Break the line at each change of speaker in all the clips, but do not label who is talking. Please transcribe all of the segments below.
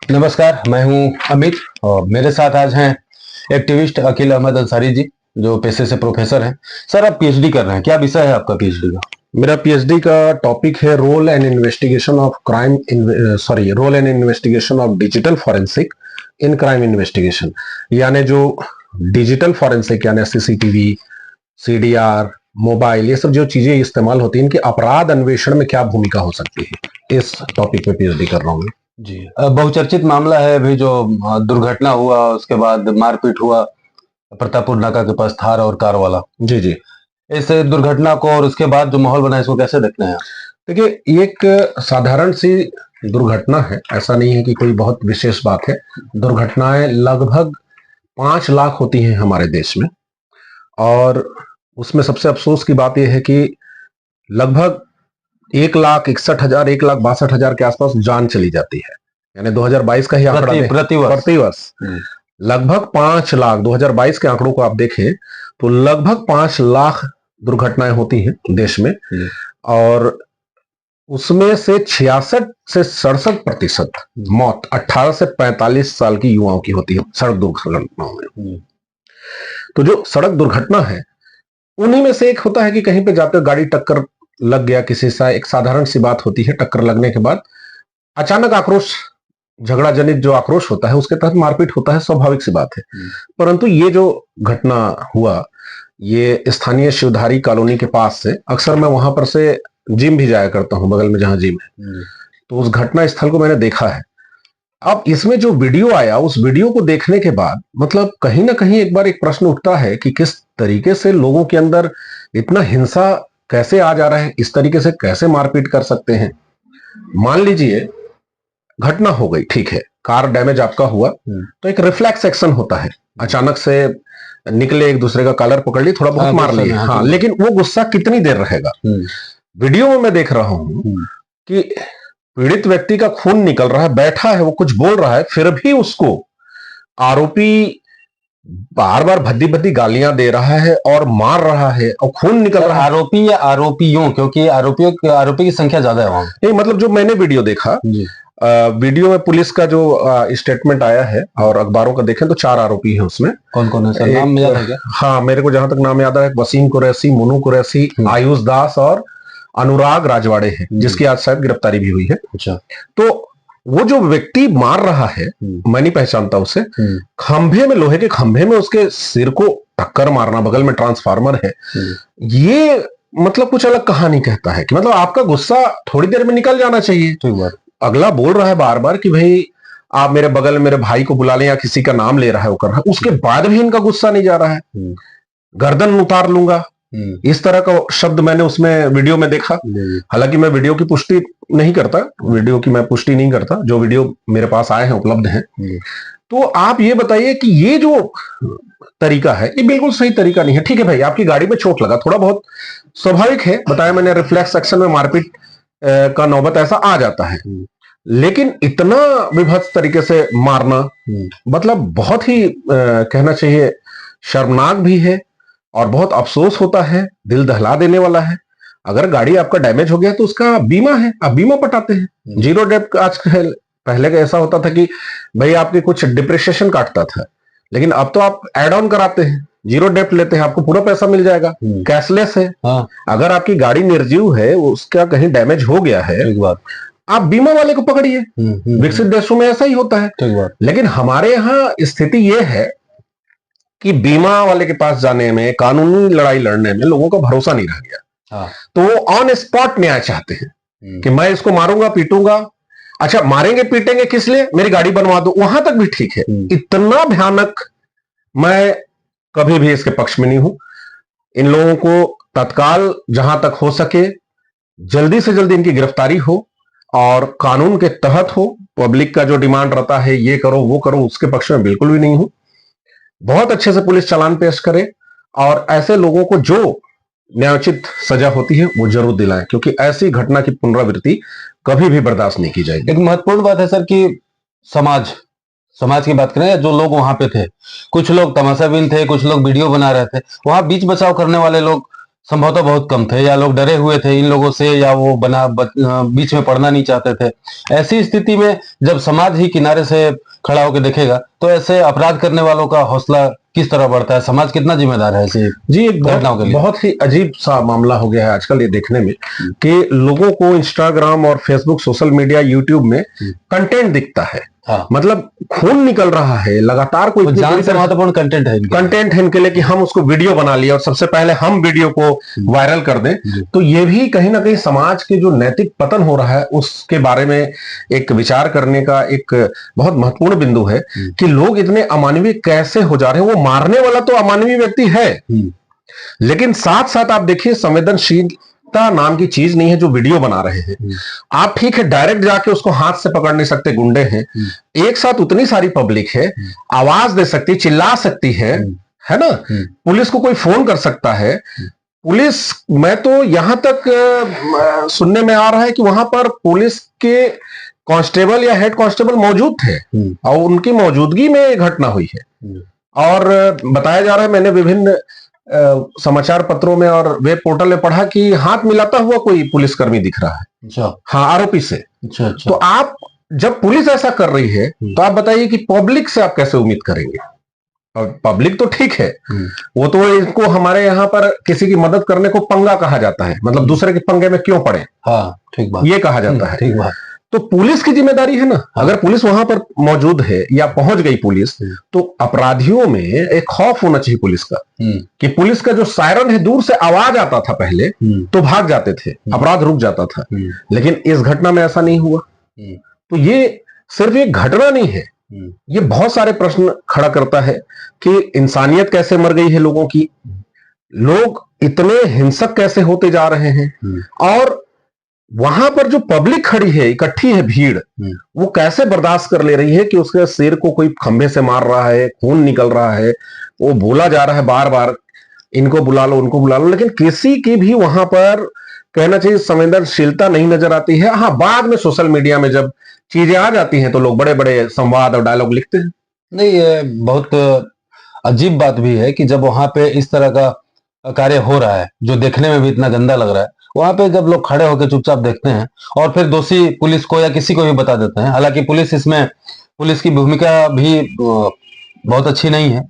नमस्कार, मैं हूं अमित और मेरे साथ आज हैं एक्टिविस्ट अकील अहमद अंसारी जी, जो पेशे से प्रोफेसर हैं। सर, आप पीएचडी कर रहे हैं, क्या विषय है आपका पीएचडी का?
मेरा पीएचडी का टॉपिक है role and investigation of crime role and investigation of digital forensic in crime investigation. यानी जो डिजिटल फॉरेंसिक यानी सीसीटीवी, सीडीआर, मोबाइल, ये सब जो चीजें इस्तेमाल होती हैं, इनके अपराध अन्वेषण में क्या भूमिका हो सकती है, इस टॉपिक पे पीएचडी कर रहा हूँ मैं।
जी, बहुचर्चित मामला है अभी जो दुर्घटना हुआ, उसके बाद मारपीट हुआ प्रतापपुर नाका के पास थार और कार वाला।
जी जी।
इस दुर्घटना को और उसके बाद जो माहौल बना है, इसको कैसे देखते हैं?
देखिए, एक साधारण सी दुर्घटना है, ऐसा नहीं है कि कोई बहुत विशेष बात है। दुर्घटनाएं लगभग 5 लाख होती हैं हमारे देश में, और उसमें सबसे अफसोस की बात यह है कि लगभग 1,61,000 1,62,000 के आसपास जान चली जाती है। यानी 2022 का ही आंकड़ा प्रतिवर्ष लगभग 5 लाख, 2022 के आंकड़ों को आप देखें तो लगभग 5 लाख दुर्घटनाएं होती हैं देश में, और उसमें से 66 से 67% मौत 18 से 45 साल की युवाओं की होती है सड़क दुर्घटनाओं में। तो जो सड़क दुर्घटना है, उन्हीं में से एक होता है कि कहीं पे जाते गाड़ी टक्कर लग गया किसी से। एक साधारण सी बात होती है, टक्कर लगने के बाद अचानक आक्रोश, झगड़ा जनित जो आक्रोश होता है, उसके तहत मारपीट होता है, स्वाभाविक सी बात है। परंतु ये जो घटना हुआ, ये स्थानीय शिवधारी कॉलोनी के पास से, अक्सर मैं वहां पर से जिम भी जाया करता हूं, बगल में जहां जिम है, तो उस घटना स्थल को मैंने देखा है। अब इसमें जो वीडियो आया, उस वीडियो को देखने के बाद मतलब कहीं ना कहीं एक बार एक प्रश्न उठता है कि किस तरीके से लोगों के अंदर इतना हिंसा कैसे आ जा रहा है, इस तरीके से कैसे मारपीट कर सकते हैं। मान लीजिए घटना हो गई, ठीक है, कार डैमेज आपका हुआ, तो एक रिफ्लेक्स एक्शन होता है, अचानक से निकले, एक दूसरे का कॉलर पकड़ ली, थोड़ा बहुत मार लिया, हाँ, लेकिन वो गुस्सा कितनी देर रहेगा? वीडियो में मैं देख रहा हूं कि पीड़ित व्यक्ति का खून निकल रहा है, बैठा है, वो कुछ बोल रहा है, फिर भी उसको आरोपी बार बार भद्दी भद्दी गालियां दे रहा है और मार रहा है, और खून निकल रहा है।
आरोपी या आरोपियों? क्योंकि आरोपी की संख्या ज्यादा है वहां।
नहीं, मतलब जो मैंने वीडियो देखा, वीडियो में पुलिस का जो स्टेटमेंट आया है और अखबारों का देखें तो 4 आरोपी हैं उसमें।
कौन कौन है सर, नाम याद है क्या?
हाँ, मेरे को जहां तक नाम याद है, वसीम कुरैशी, मुनू कुरैशी, आयुष दास और अनुराग राजवाड़े हैं, जिसकी आज शायद गिरफ्तारी भी हुई है।
अच्छा।
तो वो जो व्यक्ति मार रहा है, मैं नहीं पहचानता उसे, खंभे में, लोहे के खंभे में उसके सिर को टक्कर मारना, बगल में ट्रांसफार्मर है, ये मतलब कुछ अलग कहानी कहता है कि मतलब आपका गुस्सा थोड़ी देर में निकल जाना चाहिए। अगला बोल रहा है बार बार कि भाई आप मेरे बगल में मेरे भाई को बुला लें, या किसी का नाम ले रहा है, वो कर रहा है, उसके बाद भी इनका गुस्सा नहीं जा रहा है। गर्दन उतार लूंगा, इस तरह का शब्द मैंने उसमें वीडियो में देखा। हालांकि मैं वीडियो की पुष्टि नहीं करता, वीडियो की मैं पुष्टि नहीं करता, जो वीडियो मेरे पास आए हैं, उपलब्ध हैं। तो आप ये बताइए कि ये जो तरीका है, ये बिल्कुल सही तरीका नहीं है। ठीक है भाई, आपकी गाड़ी में चोट लगा, थोड़ा बहुत स्वाभाविक है, बताया मैंने, रिफ्लेक्स एक्शन में मारपीट का नौबत ऐसा आ जाता है, लेकिन इतना विभत्स तरीके से मारना मतलब बहुत ही कहना चाहिए शर्मनाक भी है, और बहुत अफसोस होता है, दिल दहला देने वाला है। अगर गाड़ी आपका डैमेज हो गया तो उसका बीमा है, आप बीमा पटाते हैं, जीरो डेप्थ। आज पहले का ऐसा होता था कि भाई आपके कुछ डिप्रिसिएशन काटता था, लेकिन अब तो आप एड ऑन कराते हैं, जीरो डेप्थ लेते हैं, आपको पूरा पैसा मिल जाएगा, कैशलेस है। हाँ। अगर आपकी गाड़ी निर्जीव है, उसका कहीं डैमेज हो गया है, आप बीमा वाले को पकड़िए। विकसित देशों में ऐसा ही होता है, लेकिन हमारे यहाँ स्थिति यह है कि बीमा वाले के पास जाने में, कानूनी लड़ाई लड़ने में लोगों का भरोसा नहीं रह गया। हाँ। तो वो ऑन स्पॉट न्याय चाहते हैं कि मैं इसको मारूंगा, पीटूंगा। अच्छा, मारेंगे पीटेंगे किस लिए? मेरी गाड़ी बनवा दो, वहां तक भी ठीक है। इतना भयानक, मैं कभी भी इसके पक्ष में नहीं हूं। इन लोगों को तत्काल जहां तक हो सके जल्दी से जल्दी इनकी गिरफ्तारी हो, और कानून के तहत हो। पब्लिक का जो डिमांड रहता है ये करो वो करो, उसके पक्ष में बिल्कुल भी नहीं हूं। बहुत अच्छे से पुलिस चालान पेश करे, और ऐसे लोगों को जो न्यायोचित सजा होती है वो जरूर दिलाएं, क्योंकि ऐसी घटना की पुनरावृत्ति कभी भी बर्दाश्त नहीं की जाएगी।
एक महत्वपूर्ण बात है सर कि समाज की बात करें, जो लोग वहां पे थे, कुछ लोग तमाशाबीन थे, कुछ लोग वीडियो बना रहे थे, वहां बीच बचाव करने वाले लोग संभवतः बहुत कम थे, या लोग डरे हुए थे इन लोगों से, या वो बीच में पढ़ना नहीं चाहते थे। ऐसी स्थिति में जब समाज ही किनारे से खड़ा होकर देखेगा तो ऐसे अपराध करने वालों का हौसला किस तरह बढ़ता है? समाज कितना जिम्मेदार है ऐसी
जी, एक
घटनाओं के लिए?
बहुत ही अजीब सा मामला हो गया है आजकल ये देखने में कि लोगों को इंस्टाग्राम और फेसबुक, सोशल मीडिया, यूट्यूब में कंटेंट दिखता है।
हाँ।
मतलब खून निकल रहा है लगातार, कोई
जान से महत्वपूर्ण कंटेंट है
इनके लिए कि हम उसको वीडियो बना लिया और सबसे पहले हम वीडियो को वायरल कर दें। तो ये भी कहीं ना कहीं समाज के जो नैतिक पतन हो रहा है उसके बारे में एक विचार करने का एक बहुत महत्वपूर्ण बिंदु है कि लोग इतने अमानवीय कैसे हो जा रहे हैं। वो मारने वाला तो अमानवीय व्यक्ति है, लेकिन साथ साथ आप देखिए संवेदनशीलता नाम की चीज नहीं है जो वीडियो बना रहे हैं। आप ठीक है डायरेक्ट जाके उसको हाथ से पकड़ नहीं सकते, गुंडे हैं, एक साथ उतनी सारी पब्लिक है, आवाज दे सकती, चिल्ला सकती है ना, पुलिस को कोई फोन कर सकता है। पुलिस, मैं तो यहां तक सुनने में आ रहा है कि वहां पर पुलिस के कांस्टेबल या हेड कांस्टेबल मौजूद थे और उनकी मौजूदगी में ये घटना हुई है। और बताया जा रहा है, मैंने विभिन्न समाचार पत्रों में और वेब पोर्टल में पढ़ा कि हाथ मिलाता हुआ कोई पुलिसकर्मी दिख रहा है।
अच्छा।
हाँ, आरोपी से।
अच्छा।
तो आप जब पुलिस ऐसा कर रही है तो आप बताइए कि पब्लिक से आप कैसे उम्मीद करेंगे? पब्लिक तो ठीक है, वो तो इसको हमारे यहाँ पर किसी की मदद करने को पंगा कहा जाता है, मतलब दूसरे के पंगे में क्यों पड़े।
हाँ, ठीक बात,
ये कहा जाता है।
ठीक बात।
तो पुलिस की जिम्मेदारी है ना। अगर पुलिस वहां पर मौजूद है या पहुंच गई पुलिस, तो अपराधियों में एक खौफ होना चाहिए पुलिस का कि पुलिस का जो सायरन है, दूर से आवाज आता था पहले तो भाग जाते थे, अपराध रुक जाता था। लेकिन इस घटना में ऐसा नहीं हुआ। तो ये सिर्फ एक घटना नहीं है, ये बहुत सारे प्रश्न खड़ा करता है कि इंसानियत कैसे मर गई है लोगों की, लोग इतने हिंसक कैसे होते जा रहे हैं, और वहां पर जो पब्लिक खड़ी है, इकट्ठी है भीड़, वो कैसे बर्दाश्त कर ले रही है कि उसके सिर को कोई खंभे से मार रहा है, खून निकल रहा है, वो बोला जा रहा है बार बार इनको बुला लो, उनको बुला लो, लेकिन किसी की भी वहां पर कहना चाहिए संवेदनशीलता नहीं नजर आती है। हाँ, बाद में सोशल मीडिया में जब चीजें आ जाती हैं तो लोग बड़े बड़े संवाद और डायलॉग लिखते हैं।
नहीं, ये बहुत अजीब बात भी है कि जब वहां पे इस तरह का कार्य हो रहा है जो देखने में भी इतना गंदा लग रहा है, वहां पे जब लोग खड़े होकर चुपचाप देखते हैं और फिर दोषी पुलिस को या किसी को भी बता देते हैं। हालांकि पुलिस की भूमिका भी बहुत अच्छी नहीं है,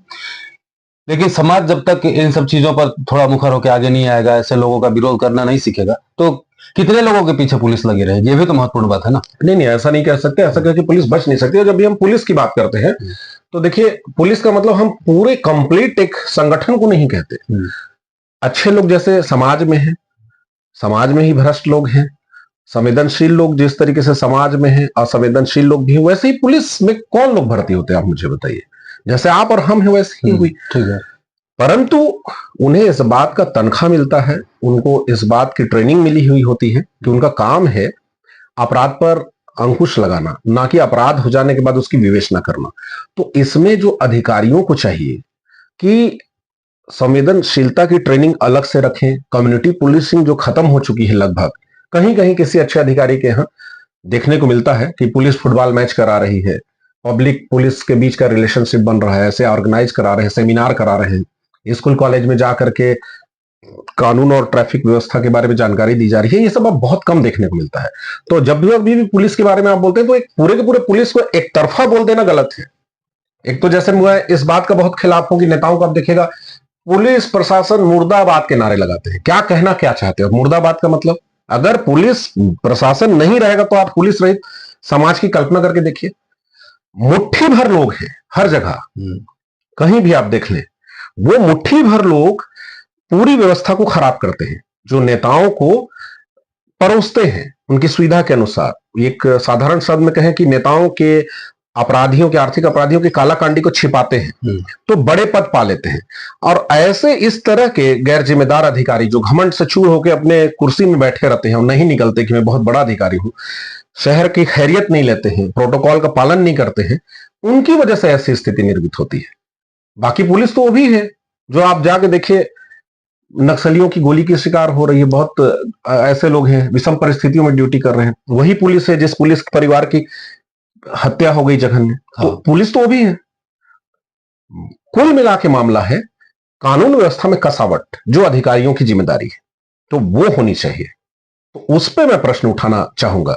लेकिन समाज जब तक इन सब चीजों पर थोड़ा मुखर होकर आगे नहीं आएगा, ऐसे लोगों का विरोध करना नहीं सीखेगा, तो कितने लोगों के पीछे पुलिस लगी रहेगी? ये भी तो महत्वपूर्ण बात है ना।
नहीं, ऐसा नहीं कह सकते, ऐसा कह के पुलिस बच नहीं सकती। और जब भी हम पुलिस की बात करते हैं तो देखिए, पुलिस का मतलब हम पूरे कंप्लीट एक संगठन को नहीं कहते। अच्छे लोग जैसे समाज में हैं, समाज में ही भ्रष्ट लोग हैं, संवेदनशील लोग जिस तरीके से समाज में हैं, असंवेदनशील लोग भी हैं, वैसे ही पुलिस में कौन लोग भर्ती होते हैं आप मुझे बताइए। जैसे आप और हम हैं वैसे ही हुई।
ठीक है।
परंतु उन्हें इस बात का तनख्वाह मिलता है, उनको इस बात की ट्रेनिंग मिली हुई होती है कि उनका काम है अपराध पर अंकुश लगाना, ना कि अपराध हो जाने के बाद उसकी विवेचना करना। तो इसमें जो अधिकारियों को चाहिए कि संवेदनशीलता की ट्रेनिंग अलग से रखें। कम्युनिटी पुलिसिंग जो खत्म हो चुकी है लगभग, कहीं कहीं किसी अच्छे अधिकारी के यहाँ देखने को मिलता है कि पुलिस फुटबॉल मैच करा रही है, पब्लिक पुलिस के बीच का रिलेशनशिप बन रहा है, ऐसे ऑर्गेनाइज करा रहे हैं, सेमिनार करा रहे हैं, स्कूल कॉलेज में जाकर के कानून और ट्रैफिक व्यवस्था के बारे में जानकारी दी जा रही है। ये सब अब बहुत कम देखने को मिलता है। तो जब भी पुलिस के बारे में आप बोलते हैं तो एक पूरे के पूरे पुलिस को एक तरफा बोल देना गलत है। एक तो जैसे मैं इस बात का बहुत खिलाफ हूं कि नेताओं को आप देखिएगा, पुलिस प्रशासन मुर्दाबाद के नारे लगाते हैं। क्या कहना क्या चाहते हो मुर्दाबाद का मतलब? अगर पुलिस प्रशासन नहीं रहेगा तो आप पुलिस रहित समाज की कल्पना करके देखिए। मुट्ठी भर लोग हैं हर जगह, कहीं भी आप देख लें, वो मुट्ठी भर लोग पूरी व्यवस्था को खराब करते हैं, जो नेताओं को परोसते हैं उनकी सुविधा के अनुसार। एक साधारण शब्द में कहें कि नेताओं के अपराधियों के, आर्थिक अपराधियों की कालाकांडी को छिपाते हैं तो बड़े पद पा लेते हैं। और ऐसे इस तरह के गैर जिम्मेदार अधिकारी जो घमंड से चूर होकर अपने कुर्सी में बैठे रहते हैं और नहीं निकलते कि मैं बहुत बड़ा अधिकारी हूं, शहर की खैरियत नहीं लेते हैं, प्रोटोकॉल का पालन नहीं करते हैं, उनकी वजह से ऐसी स्थिति निर्मित होती है। बाकी पुलिस तो वो भी है जो आप जाके देखिए नक्सलियों की गोली की शिकार हो रही है। बहुत ऐसे लोग हैं विषम परिस्थितियों में ड्यूटी कर रहे हैं, वही पुलिस है जिस पुलिस परिवार की हत्या हो गई जघन्य। तो पुलिस तो वो भी है। कुल मिला के मामला है कानून व्यवस्था में कसावट जो अधिकारियों की जिम्मेदारी है, तो वो होनी चाहिए। तो उस पर मैं प्रश्न उठाना चाहूंगा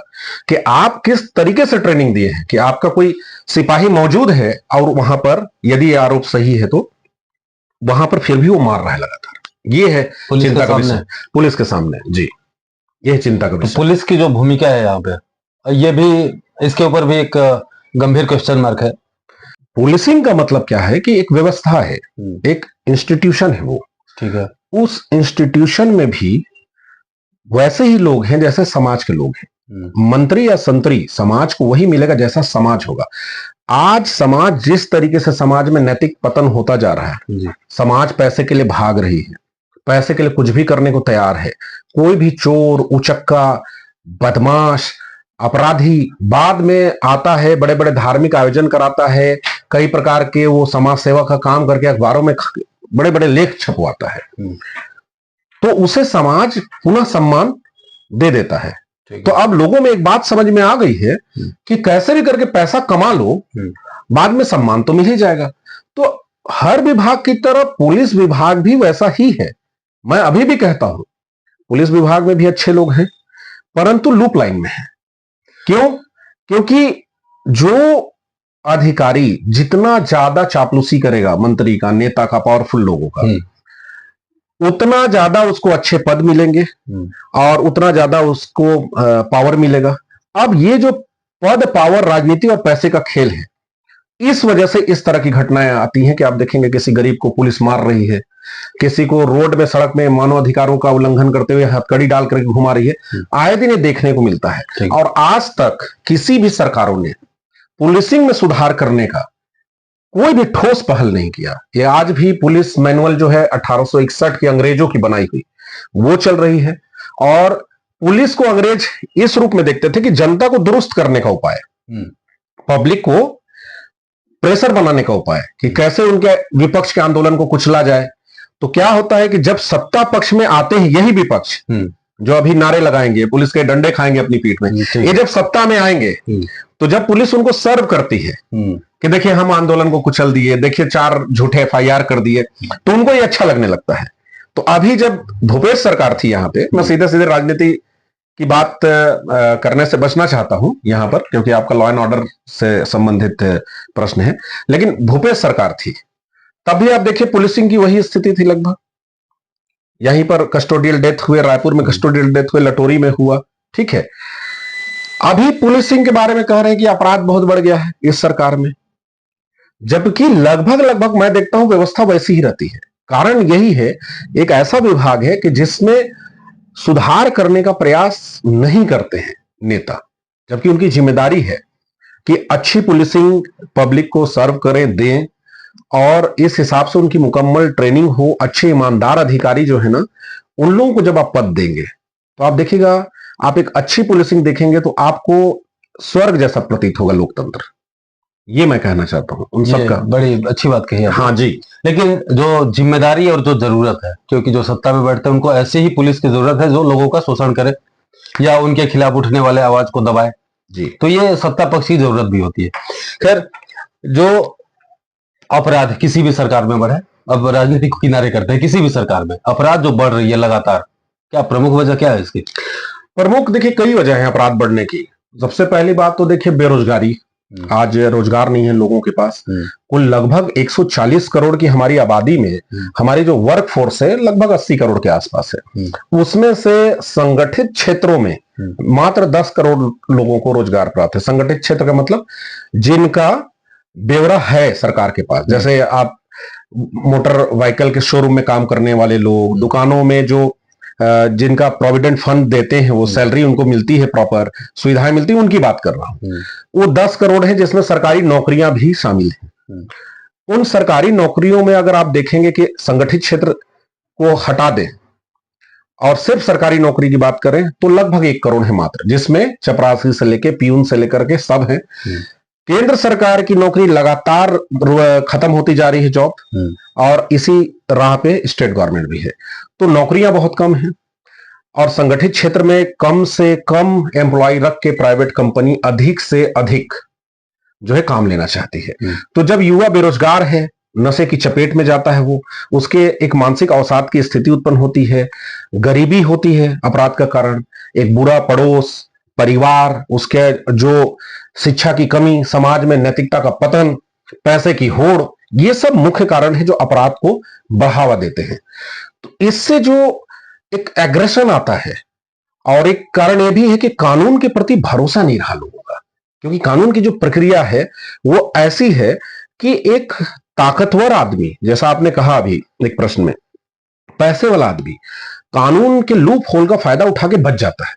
कि आप किस तरीके से ट्रेनिंग दिए हैं कि आपका कोई सिपाही मौजूद है और वहां पर यदि आरोप सही है तो वहां पर फिर भी वो मार रहा है लगातार। ये है चिंता का विषय पुलिस के सामने। जी, ये चिंता का विषय।
पुलिस की जो भूमिका है यहाँ पे, ये भी, इसके ऊपर भी एक गंभीर क्वेश्चन मार्क है।
पुलिसिंग का मतलब क्या है कि एक व्यवस्था है, एक इंस्टीट्यूशन है वो,
ठीक है।
उस इंस्टीट्यूशन में भी वैसे ही लोग हैं जैसे समाज के लोग हैं। मंत्री या संतरी समाज को वही मिलेगा जैसा समाज होगा। आज समाज जिस तरीके से समाज में नैतिक पतन होता जा रहा है, समाज पैसे के लिए भाग रही है, पैसे के लिए कुछ भी करने को तैयार है। कोई भी चोर, उचक्का, बदमाश, अपराधी बाद में आता है, बड़े बड़े धार्मिक आयोजन कराता है, कई प्रकार के वो समाज सेवा का काम करके अखबारों में बड़े बड़े लेख छपवाता है, तो उसे समाज पुनः सम्मान दे देता है। तो अब लोगों में एक बात समझ में आ गई है कि कैसे भी करके पैसा कमा लो, बाद में सम्मान तो मिल ही जाएगा। तो हर विभाग की तरह पुलिस विभाग भी वैसा ही है। मैं अभी भी कहता हूं पुलिस विभाग में भी अच्छे लोग हैं, परंतु लूप लाइन में है। क्यों? क्योंकि जो अधिकारी जितना ज्यादा चापलूसी करेगा, मंत्री का, नेता का, पावरफुल लोगों का, उतना ज्यादा उसको अच्छे पद मिलेंगे और उतना ज्यादा उसको पावर मिलेगा। अब ये जो पद, पावर, राजनीति और पैसे का खेल है, इस वजह से इस तरह की घटनाएं आती हैं कि आप देखेंगे किसी गरीब को पुलिस मार रही है, किसी को रोड में, सड़क में मानवाधिकारों का उल्लंघन करते हुए हथकड़ी डाल करके घुमा रही है। आए दिन ये देखने को मिलता है। और आज तक किसी भी सरकारों ने पुलिसिंग में सुधार करने का कोई भी ठोस पहल नहीं किया। ये आज भी पुलिस मैनुअल जो है 1861 के अंग्रेजों की बनाई हुई वो चल रही है। और पुलिस को अंग्रेज इस रूप में देखते थे कि जनता को दुरुस्त करने का उपाय, पब्लिक को प्रेशर बनाने का उपाय, कि कैसे उनके विपक्ष के आंदोलन को कुचला जाए। तो क्या होता है कि जब सत्ता पक्ष में आते हैं यही विपक्ष जो अभी नारे लगाएंगे, पुलिस के डंडे खाएंगे अपनी पीठ में, ये जब सत्ता में आएंगे तो जब पुलिस उनको सर्व करती है कि देखिए हम आंदोलन को कुचल दिए, देखिए 4 झूठे FIR कर दिए, तो उनको ये अच्छा लगने लगता है। तो अभी जब भूपेश सरकार थी यहाँ पे, मैं सीधे सीधे राजनीति की बात करने से बचना चाहता हूं यहां पर, क्योंकि आपका लॉ एंड ऑर्डर से संबंधित प्रश्न है, लेकिन भूपेश सरकार थी तब भी आप देखिए पुलिसिंग की वही स्थिति थी लगभग। यहीं पर कस्टोडियल डेथ हुए, रायपुर में कस्टोडियल डेथ हुए, लटोरी में हुआ, ठीक है। अभी पुलिसिंग के बारे में कह रहे हैं कि अपराध बहुत बढ़ गया है इस सरकार में, जबकि लगभग मैं देखता हूं व्यवस्था वैसी ही रहती है। कारण यही है, एक ऐसा विभाग है कि जिसमें सुधार करने का प्रयास नहीं करते हैं नेता, जबकि उनकी जिम्मेदारी है कि अच्छी पुलिसिंग पब्लिक को सर्व करें, दें, और इस हिसाब से उनकी मुकम्मल ट्रेनिंग हो। अच्छे ईमानदार अधिकारी जो है ना, उन लोगों को जब आप पद देंगे तो आप देखिएगा, आप एक अच्छी पुलिसिंग देखेंगे तो आपको स्वर्ग जैसा प्रतीत होगा लोकतंत्र। ये मैं कहना चाहता हूं उन सबका।
बड़ी अच्छी बात कही है।
हाँ जी।
लेकिन जो जिम्मेदारी और जो जरूरत है, क्योंकि जो सत्ता में बैठते हैं उनको ऐसे ही पुलिस की जरूरत है जो लोगों का शोषण करे या उनके खिलाफ उठने वाले आवाज को दबाए जी। तो ये सत्ता पक्ष की जरूरत भी होती है। खैर, जो अपराध किसी भी सरकार में बढ़े, अब राजनीति को किनारे करते हैं, किसी भी सरकार में अपराध जो बढ़ रही है लगातार, क्या प्रमुख वजह क्या है इसकी?
प्रमुख देखिए कई वजह है अपराध बढ़ने की। सबसे पहली बात तो देखिए बेरोजगारी। आज रोजगार नहीं है लोगों के पास। कुल लगभग 140 करोड़ की हमारी आबादी में हमारी जो वर्क फोर्स है लगभग 80 करोड़ के आसपास है। उसमें से संगठित क्षेत्रों में मात्र 10 करोड़ लोगों को रोजगार प्राप्त है। संगठित क्षेत्र का मतलब जिनका ब्यौरा है सरकार के पास, जैसे आप मोटर व्हीकल के शोरूम में काम करने वाले लोग, दुकानों में जो जिनका प्रोविडेंट फंड देते हैं, वो सैलरी उनको मिलती है, प्रॉपर सुविधाएं मिलती है, उनकी बात कर रहा हूं। वो 10 करोड़ है जिसमें सरकारी नौकरियां भी शामिल हैं। उन सरकारी नौकरियों में अगर आप देखेंगे कि संगठित क्षेत्र को हटा दें और सिर्फ सरकारी नौकरी की बात करें तो लगभग 1 करोड़ है मात्र, जिसमें चपरासी से लेके पियून से लेकर के सब है। केंद्र सरकार की नौकरी लगातार खत्म होती जा रही है जॉब, और इसी राह पे स्टेट गवर्नमेंट भी है। तो नौकरियां बहुत कम हैं, और संगठित क्षेत्र में कम से कम एम्प्लॉय रख के प्राइवेट कंपनी अधिक से अधिक जो है काम लेना चाहती है। तो जब युवा बेरोजगार है नशे की चपेट में जाता है, वो उसके एक मानसिक अवसाद की स्थिति उत्पन्न होती है, गरीबी होती है अपराध का कारण, एक बुरा पड़ोस, परिवार, उसके जो शिक्षा की कमी, समाज में नैतिकता का पतन, पैसे की होड़, ये सब मुख्य कारण है जो अपराध को बढ़ावा देते हैं। तो इससे जो एक एग्रेशन आता है, और एक कारण यह भी है कि कानून के प्रति भरोसा नहीं रहा लोगों का, क्योंकि कानून की जो प्रक्रिया है वो ऐसी है कि एक ताकतवर आदमी, जैसा आपने कहा अभी एक प्रश्न में, पैसे वाला आदमी कानून के लूप होल का फायदा उठा के बच जाता है,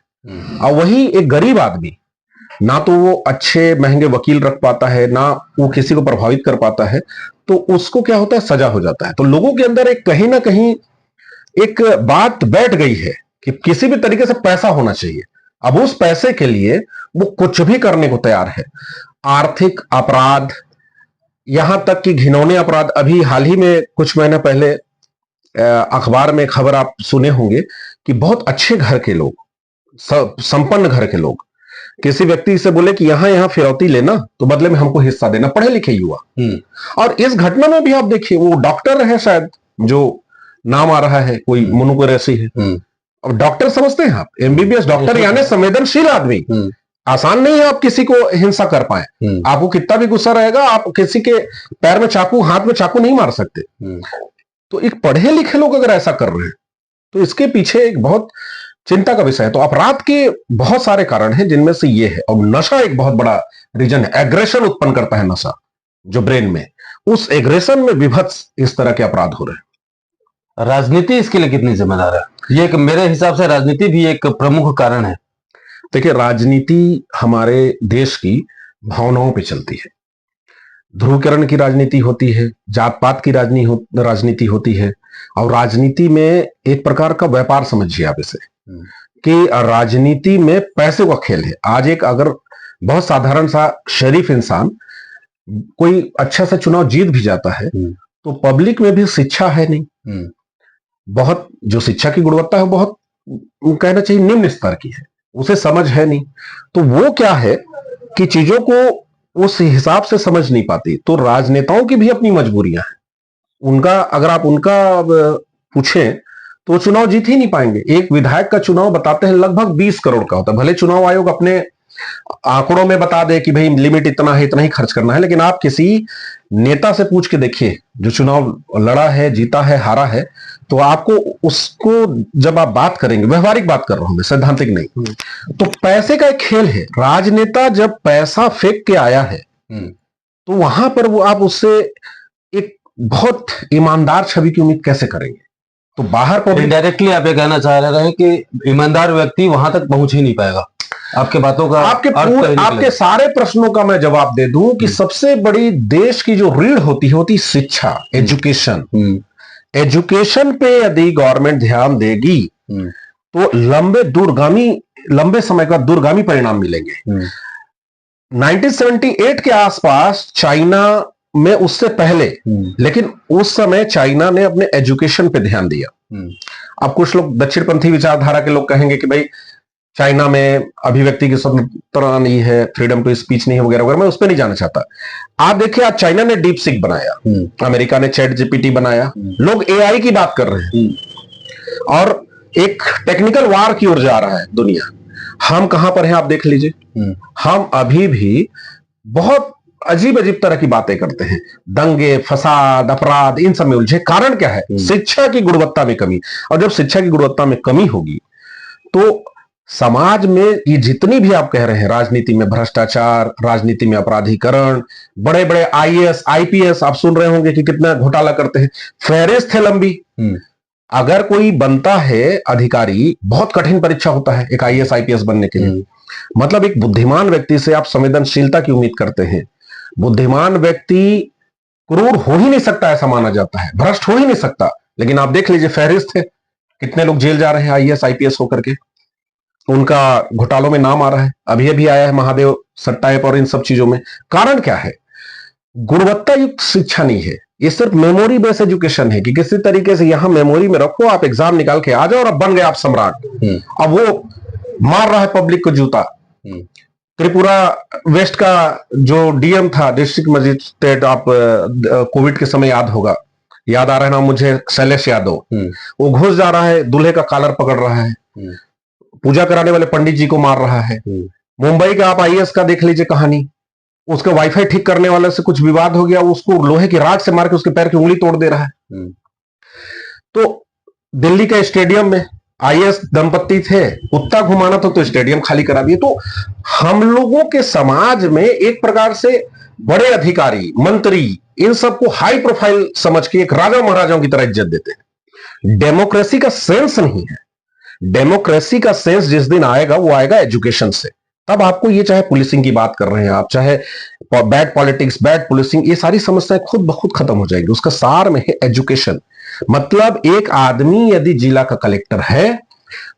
और वही एक गरीब आदमी, ना तो वो अच्छे महंगे वकील रख पाता है, ना वो किसी को प्रभावित कर पाता है, तो उसको क्या होता है, सजा हो जाता है। तो लोगों के अंदर एक कहीं ना कहीं एक बात बैठ गई है कि किसी भी तरीके से पैसा होना चाहिए। अब उस पैसे के लिए वो कुछ भी करने को तैयार है। आर्थिक अपराध, यहां तक कि घिनौने अपराध। अभी हाल ही में कुछ महीने पहले अखबार में खबर आप सुने होंगे कि बहुत अच्छे घर के लोग, संपन्न घर के लोग किसी व्यक्ति से बोले कि यहां यहां फिरौती लेना तो बदले में हमको हिस्सा देना, पढ़े लिखे युवा। और इस घटना में भी आप देखिए, वो डॉक्टर है शायद, जो नाम आ रहा है, कोई मुनु कुरैशी है। अब डॉक्टर समझते हैं आप, एमबीबीएस डॉक्टर यानी संवेदनशील आदमी। आसान नहीं है आप किसी को हिंसा कर पाए, आपको कितना भी गुस्सा रहेगा, आप किसी के पैर में चाकू, हाथ में चाकू नहीं मार सकते। तो एक पढ़े लिखे लोग अगर ऐसा कर रहे हैं तो इसके पीछे एक बहुत चिंता का विषय है। तो अपराध के बहुत सारे कारण हैं, जिनमें से ये है। और नशा एक बहुत बड़ा रीजन है। एग्रेशन उत्पन्न करता है नशा, जो ब्रेन में, उस एग्रेशन में विभत्स इस तरह के अपराध हो रहे हैं।
राजनीति इसके लिए कितनी जिम्मेदार है? ये एक, मेरे हिसाब से राजनीति भी एक प्रमुख कारण है।
देखिए, राजनीति हमारे देश की भावनाओं पे चलती है। ध्रुवीकरण की राजनीति होती है, जात पात की राजनीति होती है, और राजनीति में एक प्रकार का व्यापार समझिए आप इसे, कि राजनीति में पैसे का खेल है। आज एक अगर बहुत साधारण सा शरीफ इंसान कोई अच्छा सा चुनाव जीत भी जाता है, तो पब्लिक में भी शिक्षा है नहीं, बहुत जो शिक्षा की गुणवत्ता है बहुत कहना चाहिए निम्न स्तर की है, उसे समझ है नहीं। तो वो क्या है कि चीजों को उस हिसाब से समझ नहीं पाती। तो राजनेताओं की भी अपनी मजबूरियां हैं। उनका अगर आप उनका पूछें तो चुनाव जीत ही नहीं पाएंगे। एक विधायक का चुनाव बताते हैं लगभग 20 करोड़ का होता है। भले चुनाव आयोग अपने आंकड़ों में बता दे कि भाई लिमिट इतना है, इतना ही खर्च करना है, लेकिन आप किसी नेता से पूछ के देखिए जो चुनाव लड़ा है, जीता है, हारा है, तो आपको उसको जब आप बात करेंगे, व्यवहारिक बात कर रहा हूं मैं, सैद्धांतिक नहीं, तो पैसे का एक खेल है। राजनेता जब पैसा फेंक के आया है तो वहां पर वो आप उससे एक बहुत ईमानदार छवि की उम्मीद कैसे करेंगे? तो बाहर
इनडायरेक्टली आप ये कहना चाह रहे हैं कि ईमानदार व्यक्ति वहां तक पहुंच ही नहीं पाएगा। आपके बातों का,
आपके सारे प्रश्नों का मैं जवाब दे दूं कि सबसे बड़ी देश की जो रीढ़ होती शिक्षा, एजुकेशन। एजुकेशन पे यदि गवर्नमेंट ध्यान देगी तो लंबे समय का दूरगामी परिणाम मिलेंगे। 1978 के आसपास चाइना में, उससे पहले, लेकिन उस समय चाइना ने अपने एजुकेशन पे ध्यान दिया। अब कुछ लोग दक्षिणपंथी विचारधारा के लोग कहेंगे कि भाई चाइना में अभिव्यक्ति की स्वतंत्रता नहीं है, फ्रीडम टू स्पीच नहीं है, वगैरह वगैरह। मैं उस पर नहीं जाना चाहता। आप देखिए, आज चाइना ने डीप सीक बनाया, अमेरिका ने चैट जीपीटी बनाया, लोग एआई की बात कर रहे हैं, और एक टेक्निकल वार की ओर जा रहा है दुनिया। हम कहां पर हैं आप देख लीजिए। हम अभी भी बहुत अजीब अजीब तरह की बातें करते हैं, दंगे, फसाद, अपराध, इन सब में उलझे। कारण क्या है? शिक्षा की गुणवत्ता में कमी। और जब शिक्षा की गुणवत्ता में कमी होगी तो समाज में ये जितनी भी आप कह रहे हैं, राजनीति में भ्रष्टाचार, राजनीति में अपराधीकरण, बड़े बड़े आईएएस, आईपीएस आप सुन रहे होंगे कि कितना घोटाला करते हैं, फहरिस्त है लंबी। अगर कोई बनता है अधिकारी, बहुत कठिन परीक्षा होता है एक आईएएस आईपीएस बनने के लिए। मतलब एक बुद्धिमान व्यक्ति से आप संवेदनशीलता की उम्मीद करते हैं। बुद्धिमान व्यक्ति क्रूर हो ही नहीं सकता, ऐसा माना जाता है, भ्रष्ट हो ही नहीं सकता। लेकिन आप देख लीजिए, फहरिस्त है, कितने लोग जेल जा रहे हैं आईएएस आईपीएस होकर के, उनका घोटालों में नाम आ रहा है। अभी अभी आया है महादेव सट्टा ऐप और इन सब चीजों में। कारण क्या है? गुणवत्ता युक्त शिक्षा नहीं है। ये सिर्फ मेमोरी बेस एजुकेशन है कि किसी तरीके से यहां मेमोरी में रखो, आप एग्जाम निकाल के आ जाओ और अब बन गए आप सम्राट। अब वो मार रहा है पब्लिक को जूता। त्रिपुरा वेस्ट का जो डीएम था, डिस्ट्रिक्ट मजिस्ट्रेट, आप कोविड के समय याद होगा, याद आ रहा है ना मुझे, शैलेश यादव, वो घुस जा रहा है, दूल्हे का कॉलर पकड़ रहा है, पूजा कराने वाले पंडित जी को मार रहा है। मुंबई का आप आईएएस का देख लीजिए कहानी, उसके वाईफाई ठीक करने वाले से कुछ विवाद हो गया, उसको लोहे की राड से मार के उसके पैर की उंगली तोड़ दे रहा है। तो दिल्ली के स्टेडियम में आईएएस दंपत्ति थे, कुत्ता घुमाना था तो स्टेडियम खाली करा दिए। तो हम लोगों के समाज में एक प्रकार से बड़े अधिकारी, मंत्री, इन सबको हाई प्रोफाइल समझ के एक राजा महाराजाओं की तरह इज्जत देते हैं। डेमोक्रेसी का सेंस नहीं है। डेमोक्रेसी का सेंस जिस दिन आएगा वो आएगा एजुकेशन से। तब आपको ये, चाहे पुलिसिंग की बात कर रहे हैं आप, चाहे बैड पॉलिटिक्स, बैड पुलिसिंग, ये सारी समस्याएं खुद ब खुद खत्म हो जाएगी। उसका सार में है एजुकेशन। मतलब एक आदमी यदि जिला का कलेक्टर है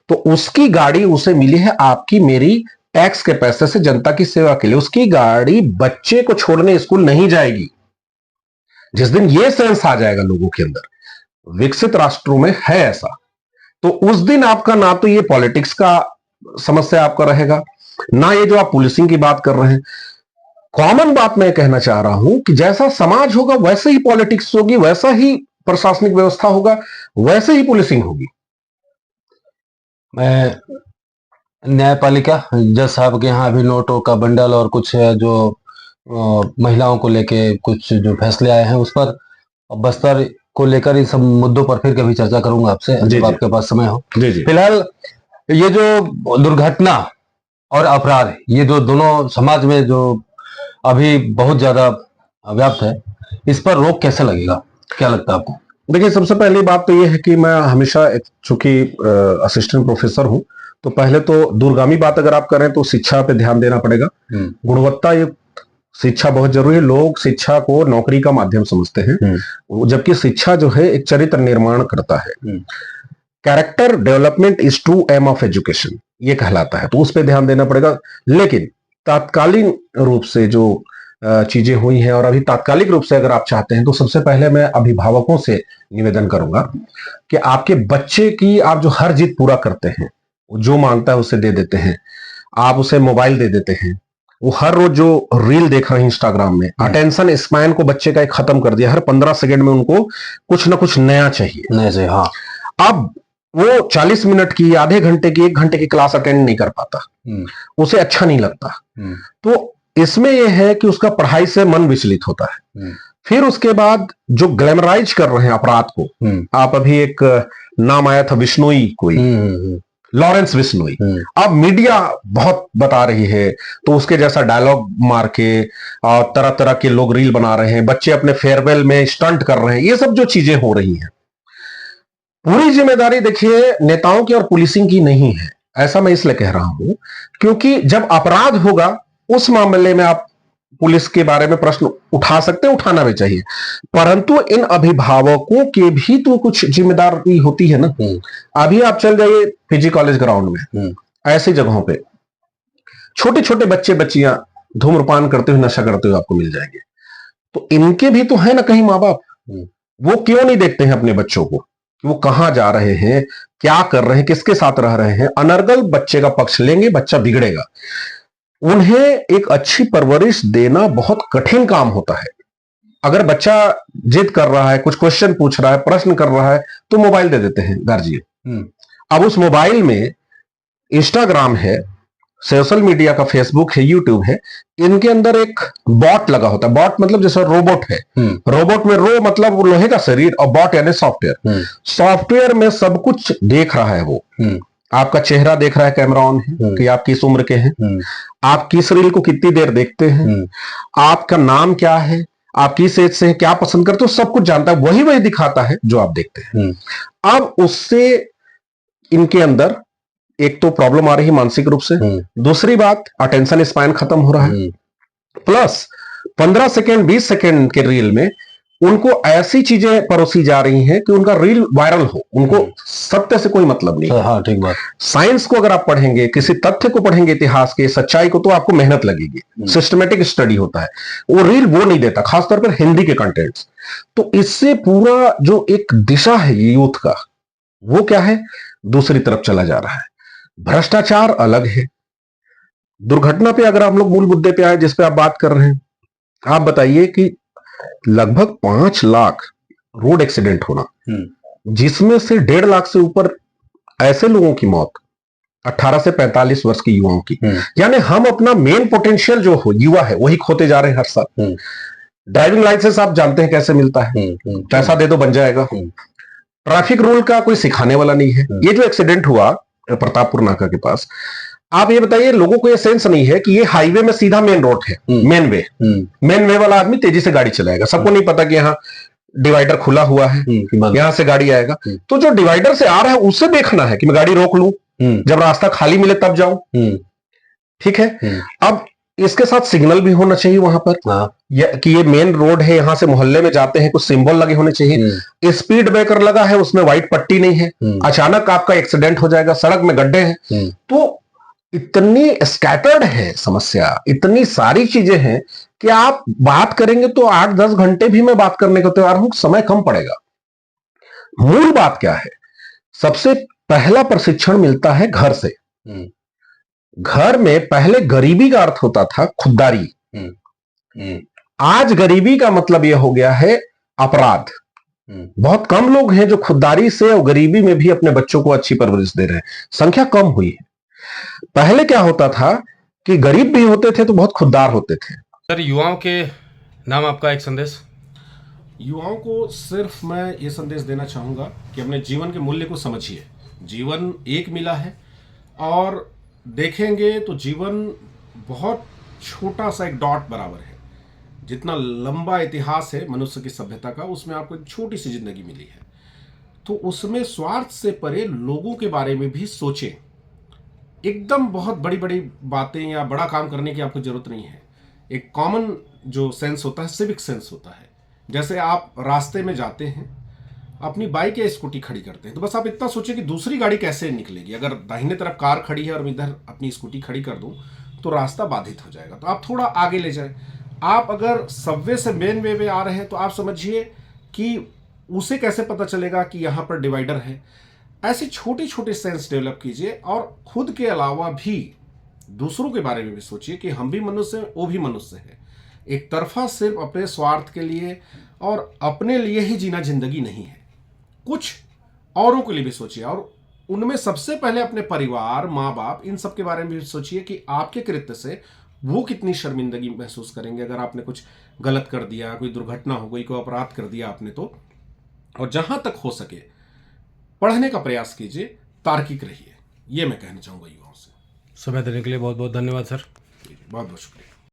तो उसकी गाड़ी उसे मिली है आपकी मेरी टैक्स के पैसे से, जनता की सेवा के लिए। उसकी गाड़ी बच्चे को छोड़ने स्कूल नहीं जाएगी। जिस दिन ये सेंस आ जाएगा लोगों के अंदर, विकसित राष्ट्रों में है ऐसा, तो उस दिन आपका ना तो ये पॉलिटिक्स का समस्या आपका रहेगा, ना ये जो आप पुलिसिंग की बात कर रहे हैं। कॉमन बात मैं कहना चाह रहा हूं कि जैसा समाज होगा वैसे ही पॉलिटिक्स होगी, वैसा ही प्रशासनिक व्यवस्था होगा, वैसे ही पुलिसिंग होगी।
मैं न्यायपालिका जज साहब के यहाँ अभी नोटों का बंडल और कुछ जो महिलाओं को लेके कुछ जो फैसले आए हैं उस पर, बस्तर को लेकर इन सब मुद्दों पर फिर कभी चर्चा करूंगा आपसे जब आपके पास समय हो। फिलहाल ये जो दुर्घटना और अपराध, ये जो दोनों समाज में जो अभी बहुत ज्यादा व्याप्त है, इस पर रोक कैसे लगेगा, क्या लगता है आपको?
देखिए, सबसे पहली बात तो ये है कि मैं हमेशा, चूंकि असिस्टेंट प्रोफेसर हूं, तो पहले तो दूरगामी बात अगर आप करें तो शिक्षा पे ध्यान देना पड़ेगा। गुणवत्ता युक्त शिक्षा बहुत जरूरी है। लोग शिक्षा को नौकरी का माध्यम समझते हैं, जबकि शिक्षा जो है एक चरित्र निर्माण करता है। Character development is true aim of education, ये कहलाता है, तो उस पर ध्यान देना पड़ेगा। लेकिन तात्कालिक रूप से जो चीजें हुई हैं, और अभी तात्कालिक रूप से अगर आप चाहते हैं, तो सबसे पहले मैं अभिभावकों से निवेदन करूंगा कि आपके बच्चे की आप जो हर जिद पूरा करते हैं, जो मांगता है उसे दे देते हैं, आप उसे मोबाइल दे देते हैं, वो हर रोज जो रील देख रहे हैं इंस्टाग्राम में, अटेंशन स्पैन को बच्चे का एक खत्म कर दिया। हर 15 सेकंड में उनको कुछ ना कुछ नया चाहिए।
हाँ,
अब वो 40 मिनट की, आधे घंटे की, 1 घंटे की क्लास अटेंड नहीं कर पाता, उसे अच्छा नहीं लगता। तो इसमें यह है कि उसका पढ़ाई से मन विचलित होता है। फिर उसके बाद जो ग्लैमराइज कर रहे हैं अपराध को, आप अभी एक नाम आया था बिश्नोई, कोई लॉरेंस बिश्नोई, अब मीडिया बहुत बता रही है, तो उसके जैसा डायलॉग मार के और तरह तरह के लोग रील बना रहे हैं, बच्चे अपने फेयरवेल में स्टंट कर रहे हैं, ये सब जो चीजें हो रही हैं, पूरी जिम्मेदारी देखिए नेताओं की और पुलिसिंग की नहीं है। ऐसा मैं इसलिए कह रहा हूं क्योंकि जब अपराध होगा उस मामले में आप पुलिस के बारे में प्रश्न उठा सकते हैं, उठाना भी चाहिए, परंतु इन अभिभावकों के भी तो कुछ जिम्मेदारी होती है ना। अभी आप चल जाइए पीजी कॉलेज ग्राउंड में, ऐसी जगहों पे छोटे छोटे बच्चे बच्चियां धूम्रपान करते हुए, नशा करते हुए आपको मिल जाएंगे। तो इनके भी तो है ना कहीं माँ बाप, वो क्यों नहीं देखते हैं अपने बच्चों को, वो कहां जा रहे हैं, क्या कर रहे हैं, किसके साथ रह रहे हैं। अनर्गल बच्चे का पक्ष लेंगे, बच्चा बिगड़ेगा। उन्हें एक अच्छी परवरिश देना बहुत कठिन काम होता है। अगर बच्चा जिद कर रहा है, कुछ क्वेश्चन पूछ रहा है, प्रश्न कर रहा है, तो मोबाइल दे देते हैं गार्जियन। अब उस मोबाइल में इंस्टाग्राम है, सोशल मीडिया का फेसबुक है, यूट्यूब है, इनके अंदर एक बॉट लगा होता है। बॉट मतलब जैसे रोबोट है, रोबोट में रो मतलब लोहे का शरीर, और बॉट यानी सॉफ्टवेयर। सॉफ्टवेयर में सब कुछ देख रहा है वो। आपका चेहरा देख रहा है, कैमरा ऑन है कि आप किस उम्र के हैं, आप किस रील को कितनी देर देखते हैं, आपका नाम क्या है, आप किस एज से हैं, क्या पसंद करते हो, सब कुछ जानता है। वही वही दिखाता है जो आप देखते हैं। अब उससे इनके अंदर एक तो प्रॉब्लम आ रही है मानसिक रूप से, दूसरी बात अटेंशन स्पैन खत्म हो रहा है, प्लस 15 सेकेंड 20 सेकेंड के रील में उनको ऐसी चीजें परोसी जा रही हैं कि उनका रील वायरल हो, उनको सत्य से कोई मतलब नहीं।
हाँ, ठीक बात।
साइंस को अगर आप पढ़ेंगे, किसी तथ्य को पढ़ेंगे, इतिहास के सच्चाई को, तो आपको मेहनत लगेगी, सिस्टमेटिक स्टडी होता है। वो रील वो नहीं देता, खासतौर पर हिंदी के कंटेंट्स। तो इससे पूरा जो एक दिशा है यूथ का, वो क्या है, दूसरी तरफ चला जा रहा है। भ्रष्टाचार अलग है, दुर्घटना पे अगर हम लोग मूल मुद्दे पे आए जिस पे आप बात कर रहे हैं, आप बताइए कि लगभग 5 लाख रोड एक्सीडेंट होना, जिसमें से 1.5 लाख से ऊपर ऐसे लोगों की मौत 18 से 45 वर्ष के युवाओं की। यानी हम अपना मेन पोटेंशियल जो हो युवा है वही खोते जा रहे हैं हर साल। ड्राइविंग लाइसेंस आप जानते हैं कैसे मिलता है, पैसा दे दो बन जाएगा। ट्रैफिक रूल का कोई सिखाने वाला नहीं है। ये जो एक्सीडेंट हुआ प्रतापपुर नाका के पास, आप ये बताइए, लोगों को ये सेंस नहीं है कि ये हाईवे में सीधा मेन रोड है, मेन वे वाला आदमी तेजी से गाड़ी चलाएगा। सबको नहीं पता कि यहाँ डिवाइडर खुला हुआ है, यहां से गाड़ी आएगा। तो जो डिवाइडर से आ रहा है उसे देखना है कि मैं गाड़ी रोक लूं, जब रास्ता खाली मिले तब जाऊं। ठीक है, अब इसके साथ सिग्नल भी होना चाहिए वहां पर कि ये मेन रोड है, यहां से मोहल्ले में जाते हैं, कुछ सिंबल लगे होने चाहिए। स्पीड ब्रेकर लगा है, उसमें व्हाइट पट्टी नहीं है, अचानक आपका एक्सीडेंट हो जाएगा, सड़क में गड्ढे हैं। तो इतनी स्कैटर्ड है समस्या, इतनी सारी चीजें हैं कि आप बात करेंगे तो 8-10 घंटे भी मैं बात करने को तैयार हूं, समय कम पड़ेगा। मूल बात क्या है? सबसे पहला प्रशिक्षण मिलता है घर से। घर में पहले गरीबी का अर्थ होता था खुददारी, आज गरीबी का मतलब यह हो गया है अपराध। बहुत कम लोग हैं जो खुददारी से और गरीबी में भी अपने बच्चों को अच्छी परवरिश दे रहे हैं, संख्या कम हुई है। पहले क्या होता था कि गरीब भी होते थे तो बहुत खुददार होते थे।
सर, युवाओं के नाम आपका एक संदेश।
युवाओं को सिर्फ मैं ये संदेश देना चाहूँगा कि अपने जीवन के मूल्य को समझिए। जीवन एक मिला है और देखेंगे तो जीवन बहुत छोटा सा एक डॉट बराबर है। जितना लंबा इतिहास है मनुष्य की सभ्यता का, उसमें आपको एक छोटी सी जिंदगी मिली है। तो उसमें स्वार्थ से परे लोगों के बारे में भी सोचें। एकदम बहुत बड़ी बड़ी बातें या बड़ा काम करने की आपको जरूरत नहीं है। एक कॉमन जो सेंस होता है, सिविक सेंस होता है। जैसे आप रास्ते में जाते हैं, अपनी बाइक या स्कूटी खड़ी करते हैं, तो बस आप इतना सोचें कि दूसरी गाड़ी कैसे निकलेगी। अगर दाहिने तरफ कार खड़ी है और मैं इधर अपनी स्कूटी खड़ी कर दूं तो रास्ता बाधित हो जाएगा, तो आप थोड़ा आगे ले जाएं। आप अगर सबवे से मेन वे में आ रहे हैं तो आप समझिए कि उसे कैसे पता चलेगा कि यहाँ पर डिवाइडर है। ऐसी छोटी छोटी सेंस डेवलप कीजिए और खुद के अलावा भी दूसरों के बारे में भी सोचिए कि हम भी मनुष्य हैं, वो भी मनुष्य है। एक तरफा सिर्फ अपने स्वार्थ के लिए और अपने लिए ही जीना जिंदगी नहीं है, कुछ औरों के लिए भी सोचिए। और उनमें सबसे पहले अपने परिवार, माँ बाप, इन सब के बारे में भी सोचिए कि आपके कृत्य से वो कितनी शर्मिंदगी महसूस करेंगे अगर आपने कुछ गलत कर दिया, कोई दुर्घटना हो गई, कोई अपराध कर दिया आपने तो। और जहां तक हो सके पढ़ने का प्रयास कीजिए, तार्किक रहिए। ये मैं कहना चाहूँगा युवाओं से।
समय देने के लिए बहुत बहुत धन्यवाद सर।
बहुत बहुत शुक्रिया।